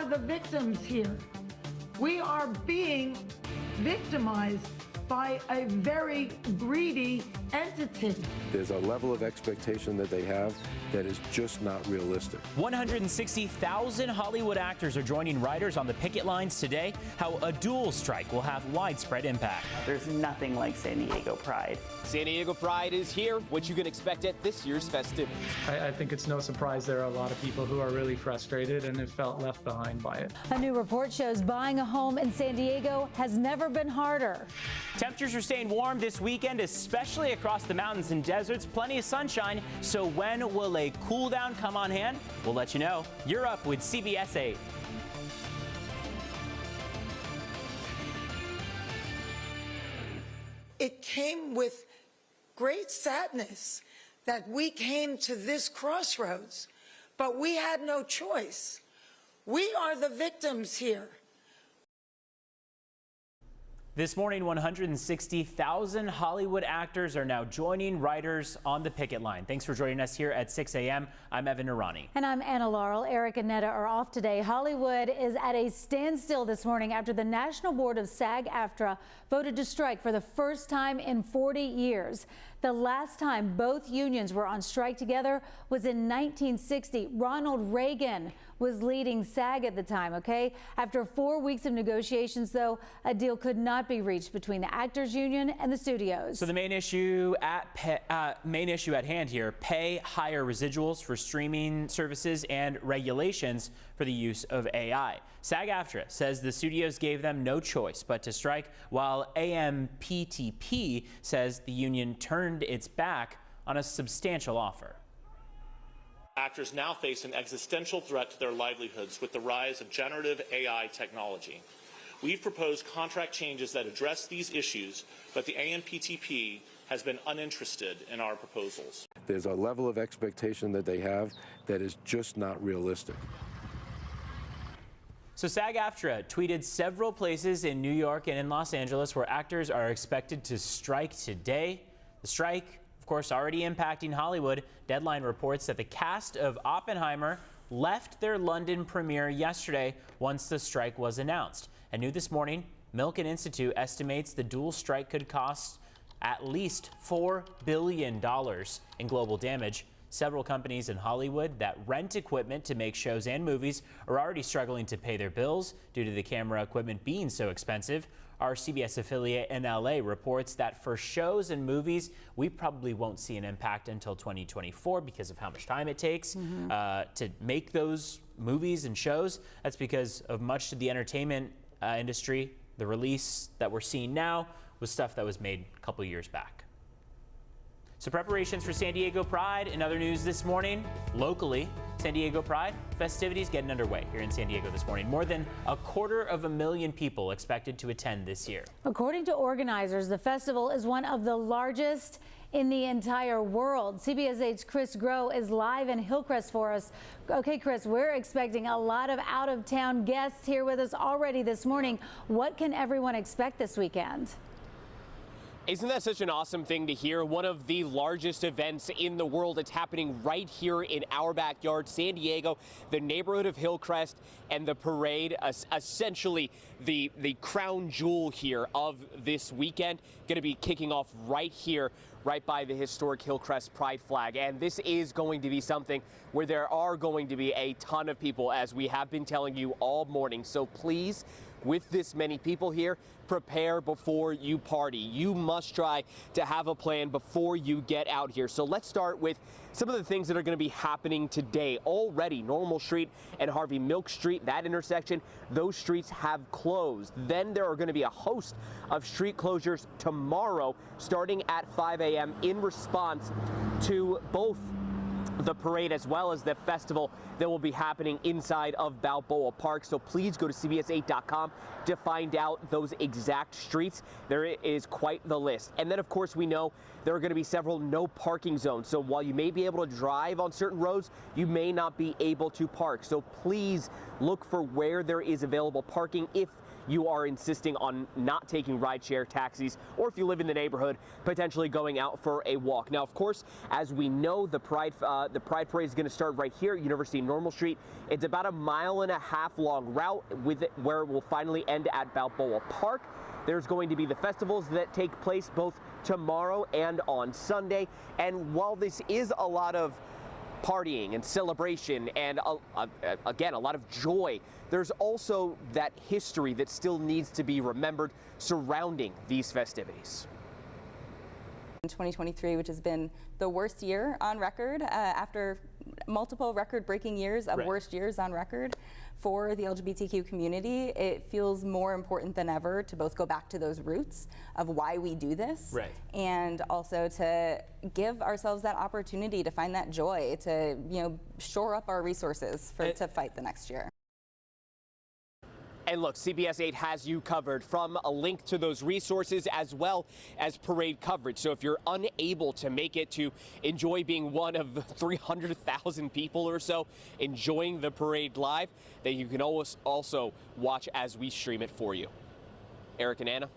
the victims here. We are being victimized by a very greedy entity. There's a level of expectation that they have that is just not realistic. 160,000 Hollywood actors are joining writers on the picket lines today. How a dual strike will have widespread impact. There's nothing like San Diego Pride. San Diego Pride is here, what you can expect at this year's festivities. I think it's no surprise there are a lot of people who are really frustrated and have felt left behind by it. A new report shows buying a home in San Diego has never been harder. Temperatures are staying warm this weekend, especially across the mountains and deserts. Plenty of sunshine. So when will a cool down come on hand? We'll let you know. You're up with CBS 8. It came with great sadness that we came to this crossroads, but we had no choice. We are the victims here. This morning, 160,000 Hollywood actors are now joining writers on the picket line. Thanks for joining us here at 6 a.m. I'm Evan Irani. And I'm Anna Laurel. Eric and Netta are off today. Hollywood is at a standstill this morning after the National Board of SAG-AFTRA voted to strike for the first time in 40 years. The last time both unions were on strike together was in 1960. Ronald Reagan was leading SAG at the time, okay? After 4 weeks of negotiations, though, a deal could not be reached between the actors union and the studios. So the main issue at hand here, pay higher residuals for streaming services and regulations for the use of AI. SAG-AFTRA says the studios gave them no choice but to strike, while AMPTP says the union turned its back on a substantial offer. Actors now face an existential threat to their livelihoods with the rise of generative AI technology. We've proposed contract changes that address these issues, but the AMPTP has been uninterested in our proposals. There's a level of expectation that they have that is just not realistic. So SAG-AFTRA tweeted several places in New York and in Los Angeles where actors are expected to strike today. The strike, of course, already impacting Hollywood. Deadline reports that the cast of Oppenheimer left their London premiere yesterday once the strike was announced. And new this morning, Milken Institute estimates the dual strike could cost at least $4 billion in global damage. Several companies in Hollywood that rent equipment to make shows and movies are already struggling to pay their bills due to the camera equipment being so expensive. Our CBS affiliate in LA reports that for shows and movies, we probably won't see an impact until 2024 because of how much time it takes to make those movies and shows. That's because of much of the entertainment industry. The release that we're seeing now was stuff that was made a couple years back. So preparations for San Diego Pride. In other news this morning, locally, San Diego Pride festivities getting underway here in San Diego this morning. More than 250,000 people expected to attend this year. According to organizers, the festival is one of the largest in the entire world. CBS 8's Chris Groh is live in Hillcrest for us. Okay, Chris, we're expecting a lot of out-of-town guests here with us already this morning. What can everyone expect this weekend? Isn't that such an awesome thing to hear? One of the largest events in the world. It's happening right here in our backyard, San Diego, the neighborhood of Hillcrest, and the parade, essentially the crown jewel here of this weekend, going to be kicking off right here, right by the historic Hillcrest Pride flag. And this is going to be something where there are going to be a ton of people, as we have been telling you all morning. So please, with this many people here, prepare before you party. You must try to have a plan before you get out here. So let's start with some of the things that are going to be happening today. Already, Normal Street and Harvey Milk Street, that intersection, those streets have closed. Then there are going to be a host of street closures tomorrow, starting at 5 a.m. in response to both the parade as well as the festival that will be happening inside of Balboa Park. So please go to CBS8.com to find out those exact streets. There is quite the list. And then, of course, we know there are going to be several no parking zones. So while you may be able to drive on certain roads, you may not be able to park. So please look for where there is available parking if you are insisting on not taking rideshare taxis, or if you live in the neighborhood, potentially going out for a walk. Now, of course, as we know, the Pride Parade is going to start right here at University Normal Street. It's about a 1.5 mile long route where it will finally end at Balboa Park. There's going to be the festivals that take place both tomorrow and on Sunday. And while this is a lot of partying and celebration and again, a lot of joy, there's also that history that still needs to be remembered surrounding these festivities. In 2023, which has been the worst year on record after multiple record-breaking years of worst years on record for the LGBTQ community, it feels more important than ever to both go back to those roots of why we do this, and also to give ourselves that opportunity to find that joy, to shore up our resources to fight the next year. And look, CBS 8 has you covered, from a link to those resources as well as parade coverage. So if you're unable to make it to enjoy being one of 300,000 people or so enjoying the parade live, then you can always also watch as we stream it for you. Eric and Anna.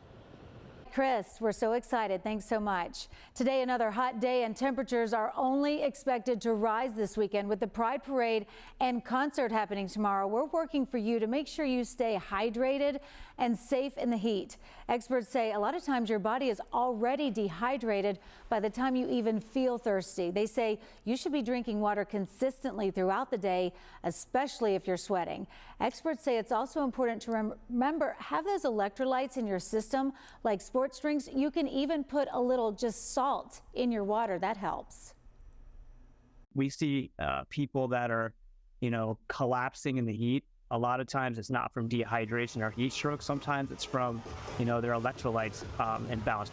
Chris, we're so excited. Thanks so much. Today, another hot day, and temperatures are only expected to rise this weekend with the Pride Parade and concert happening tomorrow. We're working for you to make sure you stay hydrated and safe in the heat. Experts say a lot of times your body is already dehydrated by the time you even feel thirsty. They say you should be drinking water consistently throughout the day, especially if you're sweating. Experts say it's also important to remember, have those electrolytes in your system, like sports drinks. You can even put a little just salt in your water. That helps. We see people that are, collapsing in the heat. A lot of times it's not from dehydration or heat stroke. Sometimes it's from, their electrolytes imbalanced.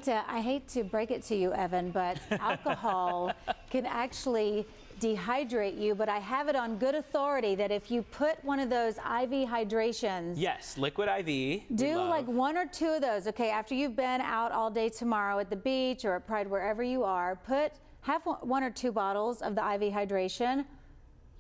I hate to break it to you, Evan, but alcohol can actually dehydrate you, but I have it on good authority that if you put one of those IV hydrations. Yes, liquid IV. Do like 1 or 2 of those, okay, after you've been out all day tomorrow at the beach or at Pride, wherever you are, have 1 or 2 bottles of the IV hydration.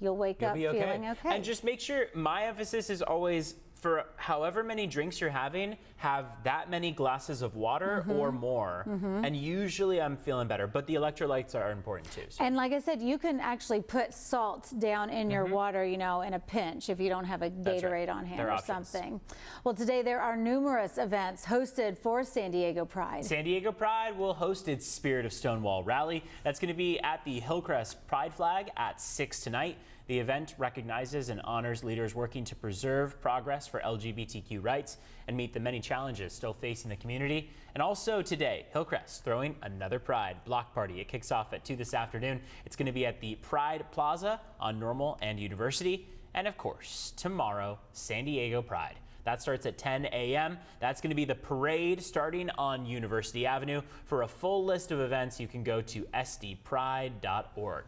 You'll wake up feeling okay. And just make sure, my emphasis is always, for however many drinks you're having, have that many glasses of water or more. And usually I'm feeling better, but the electrolytes are important too. So. And like I said, you can actually put salt down in your water, in a pinch if you don't have a Gatorade on hand or something. Well, today there are numerous events hosted for San Diego Pride. San Diego Pride will host its Spirit of Stonewall rally. That's going to be at the Hillcrest Pride Flag at 6 tonight. The event recognizes and honors leaders working to preserve progress for LGBTQ rights and meet the many challenges still facing the community. And also today, Hillcrest throwing another Pride block party. It kicks off at 2 this afternoon. It's going to be at the Pride Plaza on Normal and University. And of course, tomorrow, San Diego Pride. That starts at 10 a.m. That's going to be the parade starting on University Avenue. For a full list of events, you can go to sdpride.org.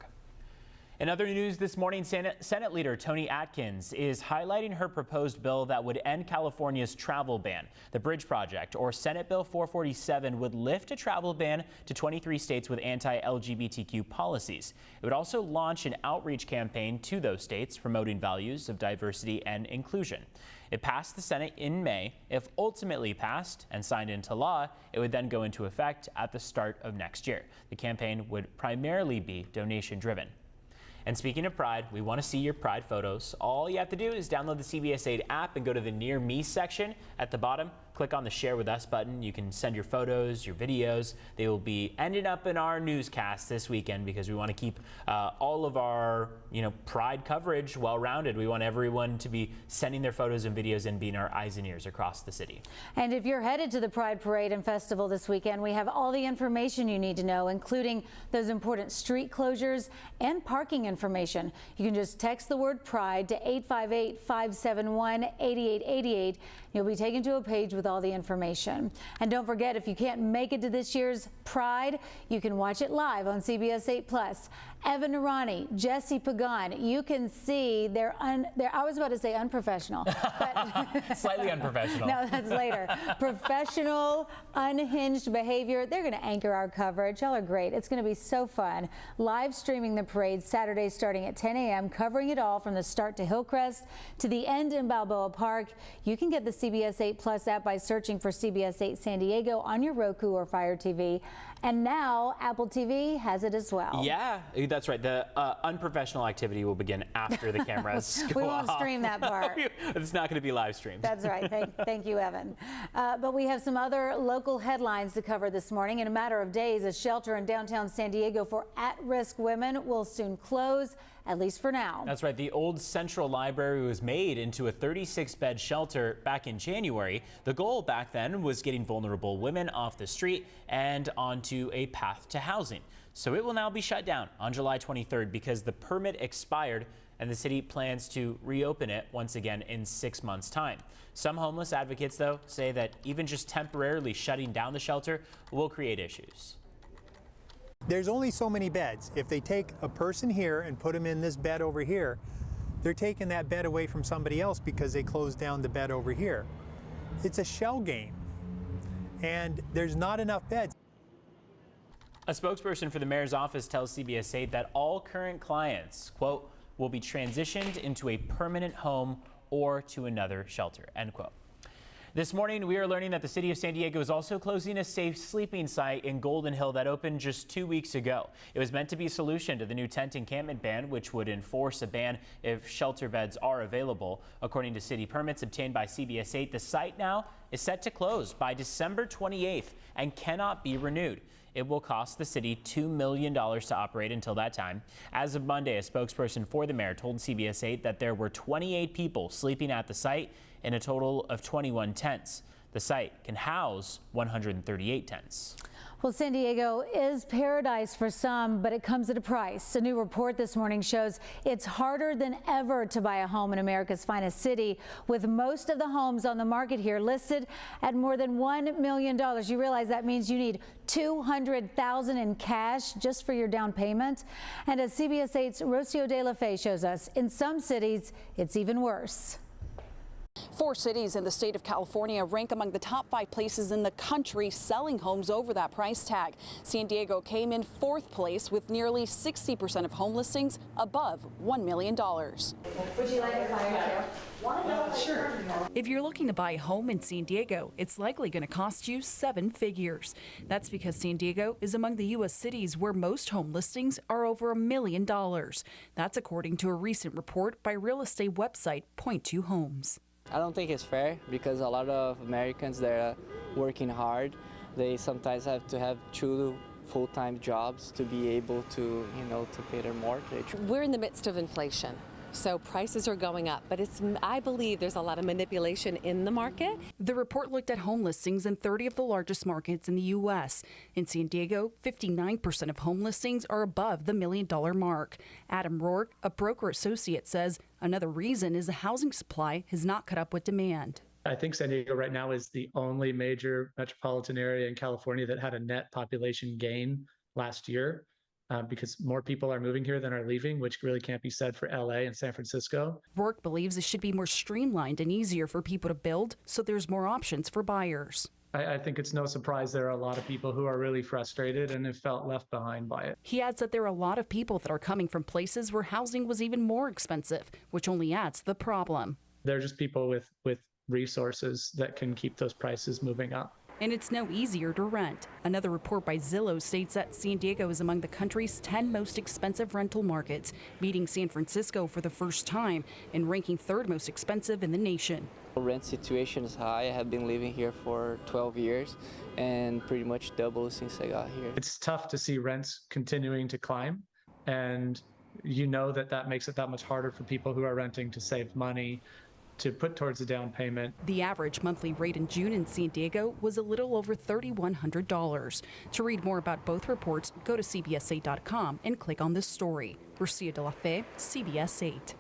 In other news this morning, Senate Leader Toni Atkins is highlighting her proposed bill that would end California's travel ban. The Bridge Project, or Senate Bill 447, would lift a travel ban to 23 states with anti-LGBTQ policies. It would also launch an outreach campaign to those states promoting values of diversity and inclusion. It passed the Senate in May. If ultimately passed and signed into law, it would then go into effect at the start of next year. The campaign would primarily be donation-driven. And speaking of Pride, we want to see your Pride photos. All you have to do is download the CBS 8 app and go to the Near Me section at the bottom. Click on the Share With Us button. You can send your photos, your videos. They will be ending up in our newscast this weekend because we want to keep all of our Pride coverage well-rounded. We want everyone to be sending their photos and videos and being our eyes and ears across the city. And if you're headed to the Pride Parade and Festival this weekend, we have all the information you need to know, including those important street closures and parking information. You can just text the word Pride to 858-571-8888. You'll be taken to a page with with all the information. And don't forget, if you can't make it to this year's Pride, you can watch it live on CBS 8+. Evan Irani, Jesse Pagan, you can see I was about to say unprofessional, but slightly unprofessional. No, that's later. Professional, unhinged behavior. They're going to anchor our coverage. Y'all are great. It's going to be so fun. Live streaming the parade Saturday starting at 10 a.m., covering it all from the start to Hillcrest to the end in Balboa Park. You can get the CBS 8+ app by searching for CBS 8 San Diego on your Roku or Fire TV. And now Apple TV has it as well. Yeah, that's right. The unprofessional activity will begin after the cameras go We won't off. stream that part. It's not going to be live streamed. That's right. Thank you, Evan. But we have some other local headlines to cover this morning. In a matter of days, a shelter in downtown San Diego for at-risk women will soon close, at least for now. That's right. The old Central Library was made into a 36-bed shelter back in January. The goal back then was getting vulnerable women off the street and onto a path to housing. So it will now be shut down on July 23rd because the permit expired and the city plans to reopen it once again in 6 months' time. Some homeless advocates, though, say that even just temporarily shutting down the shelter will create issues. There's only so many beds. If they take a person here and put them in this bed over here, they're taking that bed away from somebody else because they closed down the bed over here. It's a shell game, and there's not enough beds. A spokesperson for the mayor's office tells CBS 8 that all current clients, quote, will be transitioned into a permanent home or to another shelter, end quote. This morning, we are learning that the city of San Diego is also closing a safe sleeping site in Golden Hill that opened just 2 weeks ago. It was meant to be a solution to the new tent encampment ban, which would enforce a ban if shelter beds are available. According to city permits obtained by CBS 8, the site now is set to close by December 28th and cannot be renewed. It will cost the city $2 million to operate until that time. As of Monday, a spokesperson for the mayor told CBS 8 that there were 28 people sleeping at the site in a total of 21 tents. The site can house 138 tents. Well, San Diego is paradise for some, but it comes at a price. A new report this morning shows it's harder than ever to buy a home in America's finest city, with most of the homes on the market here listed at more than $1 million. You realize that means you need $200,000 in cash just for your down payment. And as CBS 8's Rocio De La Fe shows us, in some cities, it's even worse. 4 cities in the state of California rank among the top 5 places in the country selling homes over that price tag. San Diego came in 4th place with nearly 60% of home listings above $1 million. Would you like a fire too? Sure. If you're looking to buy a home in San Diego, it's likely going to cost you 7 figures. That's because San Diego is among the U.S. cities where most home listings are over $1 million. That's according to a recent report by real estate website Point2 Homes. I don't think it's fair because a lot of Americans that are working hard, they sometimes have to have 2 full-time jobs to be able to, to pay their mortgage. We're in the midst of inflation, so prices are going up, but I believe there's a lot of manipulation in the market. The report looked at home listings in 30 of the largest markets in the U.S. In San Diego, 59% of home listings are above the $1 million mark. Adam Rourke, a broker associate, says another reason is the housing supply has not caught up with demand. I think San Diego right now is the only major metropolitan area in California that had a net population gain last year because more people are moving here than are leaving, which really can't be said for LA and San Francisco. Rourke believes it should be more streamlined and easier for people to build so there's more options for buyers. I think it's no surprise there are a lot of people who are really frustrated and have felt left behind by it. He adds that there are a lot of people that are coming from places where housing was even more expensive, which only adds to the problem. They're just people with resources that can keep those prices moving up. And it's no easier to rent. Another report by Zillow states that San Diego is among the country's 10 most expensive rental markets, beating San Francisco for the first time and ranking 3rd most expensive in the nation. The rent situation is high. I have been living here for 12 years and pretty much doubled since I got here. It's tough to see rents continuing to climb, and that makes it that much harder for people who are renting to save money, to put towards a down payment. The average monthly rate in June in San Diego was a little over $3,100. To read more about both reports, go to CBS8.com and click on this story. Rocio De La Fe, CBS 8.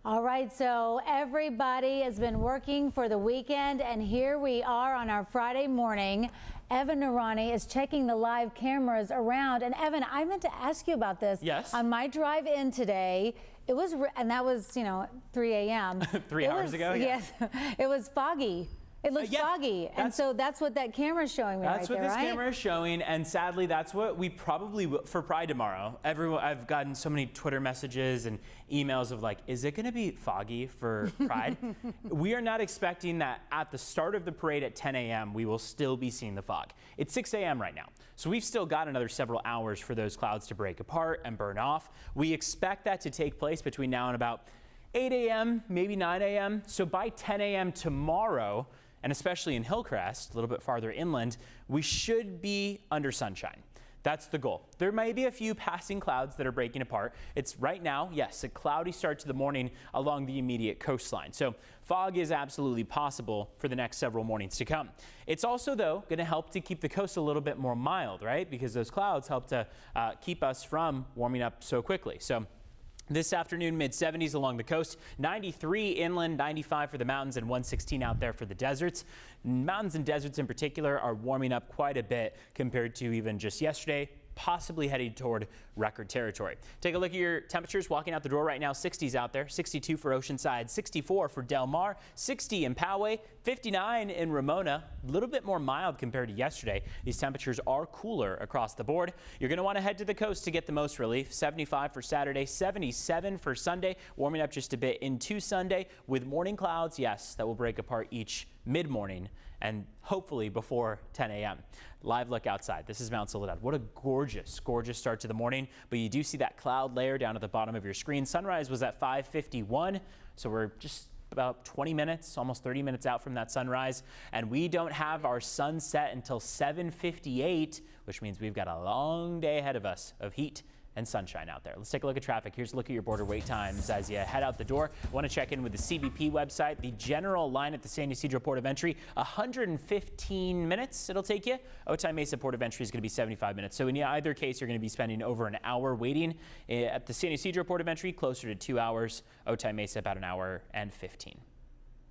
All right, so everybody has been working for the weekend, and here we are on our Friday morning. Evan Narani is checking the live cameras around. And Evan, I meant to ask you about this. Yes. On my drive in today, it was, and that was, 3 a.m. 3 hours ago? Yeah. Yes, it was foggy. It looks foggy, and so that's what that camera is showing me right there, right? That's what this camera is showing, and sadly, that's what we probably will for Pride tomorrow. I've gotten so many Twitter messages and emails of like, is it going to be foggy for Pride? We are not expecting that at the start of the parade at 10 a.m. we will still be seeing the fog. It's 6 a.m. right now, so we've still got another several hours for those clouds to break apart and burn off. We expect that to take place between now and about 8 a.m., maybe 9 a.m. So by 10 a.m. tomorrow, and especially in Hillcrest, a little bit farther inland, we should be under sunshine. That's the goal. There may be a few passing clouds that are breaking apart. It's right now, yes, a cloudy start to the morning along the immediate coastline. So fog is absolutely possible for the next several mornings to come. It's also, though, going to help to keep the coast a little bit more mild, right? Because those clouds help to keep us from warming up so quickly. So this afternoon, mid-70s along the coast, 93 inland, 95 for the mountains, and 116 out there for the deserts. Mountains and deserts in particular are warming up quite a bit compared to even just yesterday, possibly heading toward record territory. Take a look at your temperatures walking out the door right now. 60s out there, 62 for Oceanside, 64 for Del Mar, 60 in Poway, 59 in Ramona, a little bit more mild compared to yesterday. These temperatures are cooler across the board. You're going to want to head to the coast to get the most relief. 75 for Saturday, 77 for Sunday, warming up just a bit into Sunday with morning clouds, yes, that will break apart each mid-morning and hopefully before 10 a.m. Live look outside. This is Mount Soledad. What a gorgeous, gorgeous start to the morning. But you do see that cloud layer down at the bottom of your screen. Sunrise was at 5:51, so we're just about 20 minutes, almost 30 minutes out from that sunrise. And we don't have our sunset until 7:58, which means we've got a long day ahead of us of heat and sunshine out there. Let's take a look at traffic. Here's a look at your border wait times as you head out the door. I want to check in with the CBP website. The general line at the San Ysidro Port of Entry, 115 minutes it'll take you. Otay Mesa Port of Entry is going to be 75 minutes. So in either case, you're going to be spending over an hour waiting. At the San Ysidro Port of Entry, closer to 2 hours. Otay Mesa, about an hour and 15.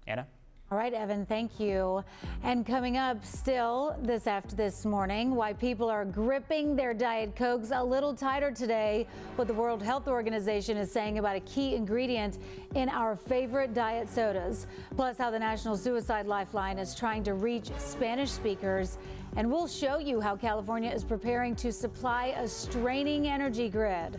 Anna? All right, Evan, thank you. And coming up still this morning, why people are gripping their Diet Cokes a little tighter today, what the World Health Organization is saying about a key ingredient in our favorite diet sodas, plus how the National Suicide Lifeline is trying to reach Spanish speakers. And we'll show you how California is preparing to supply a straining energy grid.